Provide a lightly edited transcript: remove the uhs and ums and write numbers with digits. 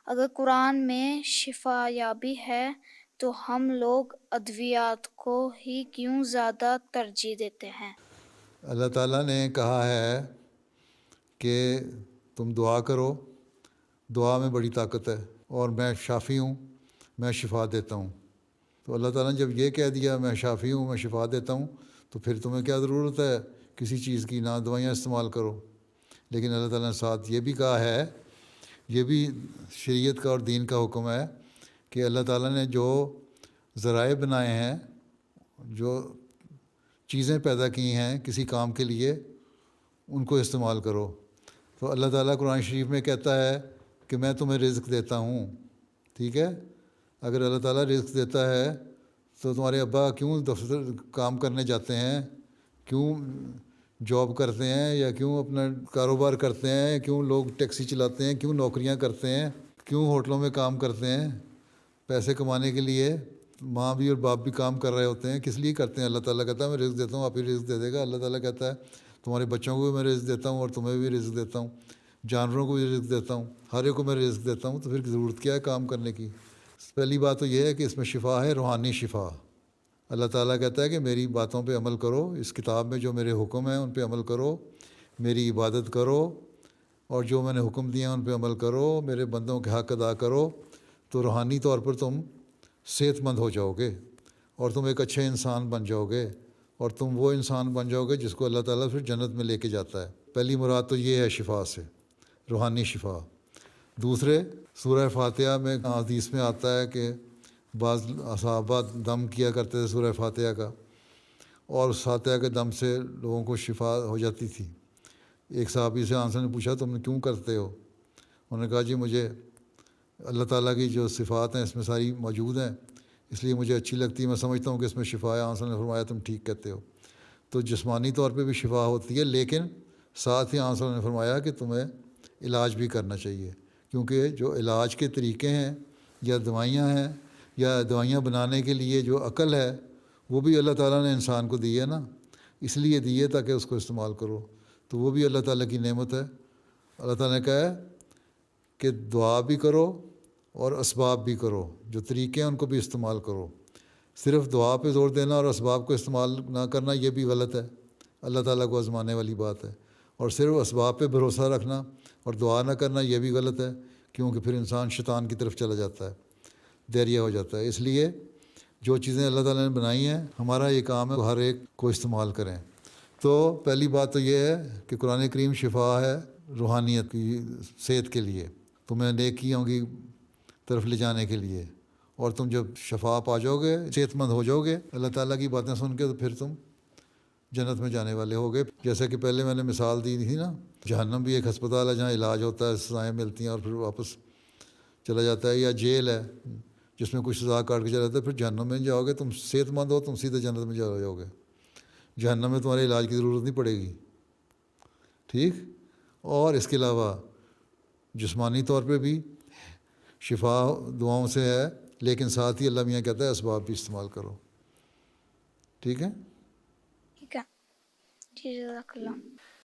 اگر قرآن میں شفا یابی ہے تو ہم لوگ ادویات کو ہی کیوں زیادہ ترجیح دیتے ہیں؟ اللہ تعالیٰ نے کہا ہے کہ تم دعا کرو، دعا میں بڑی طاقت ہے، اور میں شافی ہوں، میں شفا دیتا ہوں۔ تو اللہ تعالیٰ نے جب یہ کہہ دیا میں شافی ہوں، میں شفا دیتا ہوں، تو پھر تمہیں کیا ضرورت ہے کسی چیز کی؟ نہ دوائیاں استعمال کرو۔ لیکن اللہ تعالیٰ نے ساتھ یہ بھی کہا ہے، یہ بھی شریعت کا اور دین کا حکم ہے کہ اللہ تعالیٰ نے جو ذرائع بنائے ہیں، جو چیزیں پیدا کی ہیں کسی کام کے لیے، ان کو استعمال کرو۔ تو اللہ تعالیٰ قرآن شریف میں کہتا ہے کہ میں تمہیں رزق دیتا ہوں، ٹھیک ہے؟ اگر اللہ تعالیٰ رزق دیتا ہے تو تمہارے ابا کیوں دفتر کام کرنے جاتے ہیں، کیوں جاب کرتے ہیں، یا کیوں اپنا کاروبار کرتے ہیں، کیوں لوگ ٹیکسی چلاتے ہیں، کیوں نوکریاں کرتے ہیں، کیوں ہوٹلوں میں کام کرتے ہیں؟ پیسے کمانے کے لیے۔ ماں بھی اور باپ بھی کام کر رہے ہوتے ہیں، کس لیے کرتے ہیں؟ اللہ تعالیٰ کہتا ہے میں رزق دیتا ہوں، آپ ہی رزق دے دے گا۔ اللہ تعالیٰ کہتا ہے تمہارے بچوں کو بھی میں رزق دیتا ہوں اور تمہیں بھی رزق دیتا ہوں، جانوروں کو بھی رزق دیتا ہوں، ہر ایک کو میں رزق دیتا ہوں، تو پھر ضرورت کیا ہے کام کرنے کی؟ پہلی بات تو یہ ہے کہ اس میں شفا ہے، روحانی شفا۔ اللہ تعالیٰ کہتا ہے کہ میری باتوں پہ عمل کرو، اس کتاب میں جو میرے حکم ہیں ان پہ عمل کرو، میری عبادت کرو، اور جو میں نے حکم دیے ہیں ان پہ عمل کرو، میرے بندوں کے حق ادا کرو، تو روحانی طور پر تم صحت مند ہو جاؤ گے، اور تم ایک اچھے انسان بن جاؤ گے، اور تم وہ انسان بن جاؤ گے جس کو اللہ تعالیٰ پھر جنت میں لے کے جاتا ہے۔ پہلی مراد تو یہ ہے شفا سے، روحانی شفا۔ دوسرے، سورہ فاتحہ میں حدیث میں آتا ہے کہ بعض صحابہ دم کیا کرتے تھے سورہ فاتحہ کا، اور اس فاتحہ کے دم سے لوگوں کو شفا ہو جاتی تھی۔ ایک صحابی سے آنسر نے پوچھا تم کیوں کرتے ہو؟ انہوں نے کہا جی مجھے اللہ تعالیٰ کی جو صفات ہیں اس میں ساری موجود ہیں، اس لیے مجھے اچھی لگتی ہے، میں سمجھتا ہوں کہ اس میں شفا ہے۔ آنسر نے فرمایا تم ٹھیک کہتے ہو۔ تو جسمانی طور پہ بھی شفا ہوتی ہے، لیکن ساتھ ہی آنسر نے فرمایا کہ تمہیں علاج بھی کرنا چاہیے، کیونکہ جو علاج کے طریقے ہیں یا دوائیاں ہیں، یا دوائیاں بنانے کے لیے جو عقل ہے، وہ بھی اللہ تعالیٰ نے انسان کو دی ہے نا، اس لیے دی ہے تاکہ اس کو استعمال کرو، تو وہ بھی اللہ تعالیٰ کی نعمت ہے۔ اللہ تعالیٰ نے کہا ہے کہ دعا بھی کرو اور اسباب بھی کرو، جو طریقے ہیں ان کو بھی استعمال کرو۔ صرف دعا پہ زور دینا اور اسباب کو استعمال نہ کرنا یہ بھی غلط ہے، اللہ تعالیٰ کو آزمانے والی بات ہے۔ اور صرف اسباب پہ بھروسہ رکھنا اور دعا نہ کرنا یہ بھی غلط ہے، کیونکہ پھر انسان شیطان کی طرف چلا جاتا ہے، دیریا ہو جاتا ہے۔ اس لیے جو چیزیں اللہ تعالیٰ نے بنائی ہیں، ہمارا یہ کام ہے ہر ایک کو استعمال کریں۔ تو پہلی بات تو یہ ہے کہ قرآن کریم شفا ہے روحانیت کی، صحت کے لیے، تمہیں نیکیوں کی طرف لے جانے کے لیے، اور تم جب شفا پا جاؤ گے، صحت مند ہو جاؤ گے اللہ تعالیٰ کی باتیں سن کے، تو پھر تم جنت میں جانے والے ہو گے۔ جیسا کہ پہلے میں نے مثال دی تھی نا، جہنم بھی ایک ہسپتال ہے جہاں علاج ہوتا ہے، سزائیں ملتی ہیں اور پھر واپس چلا جاتا ہے، یا جیل ہے جس میں کچھ سزا کاٹ کے چلا جاتا ہے، پھر جہنم میں جاؤ گے، تم صحت مند ہو، تم سیدھے جنت میں چلا جاؤ گے، جہنم میں تمہارے علاج کی ضرورت نہیں پڑے گی، ٹھیک۔ اور اس کے علاوہ جسمانی طور پہ بھی شفا دعاؤں سے ہے، لیکن ساتھ ہی اللہ میاں کہتا ہے اسباب بھی استعمال کرو، ٹھیک ہے۔ ٹھیک ہے جی، جزاک اللہ۔